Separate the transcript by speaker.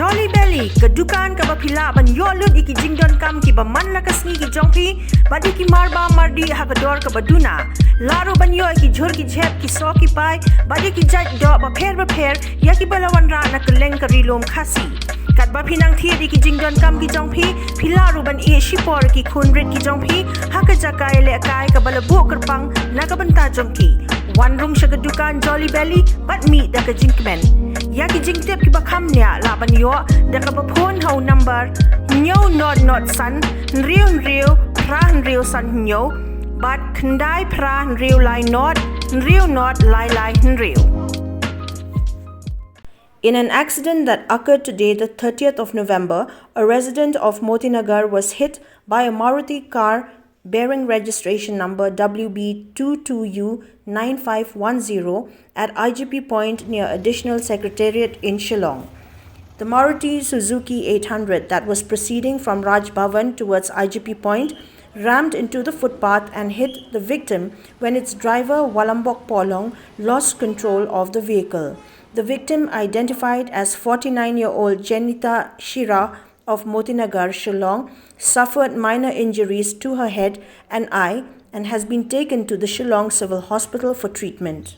Speaker 1: Jolly Belly, kedukan ke bapila ban yolut iki jingdon kam ki baman lakasni ki jongpi, badi ki marba mardi hakador ke baduna. Laru ban yo iki jhur ki jhep ki so ki pai, badi ki jaj do ba pher, ya ki balawan ra na keleng ke rilom khasi. Kat ba pinang thir iki jingdon kam ki jongpi, pilaru ban e shipor ki khunrit ki jongpi, hakajakai le kai ke balabu kerpang na ke benta jongki. One room shagadukan Jolly Belly, but me da ka jinkmen. Ya ki jingtep ki bakam nya laban yo da ka bapon hau number nyo not san nriu pra san nyo but kndai pra nriu lai not lai nriu. In an accident that occurred today, the 30th of November, a resident of Motinagar was hit by a MARUTI car bearing registration number WB22U9510 at IGP Point near Additional Secretariat in Shillong. The Maruti Suzuki 800 that was proceeding from Raj Bhavan towards IGP Point rammed into the footpath and hit the victim when its driver Walambok Polong lost control of the vehicle. The victim, identified as 49-year-old Jenita Shira of Motinagar, Shillong, suffered minor injuries to her head and eye and has been taken to the Shillong Civil Hospital for treatment.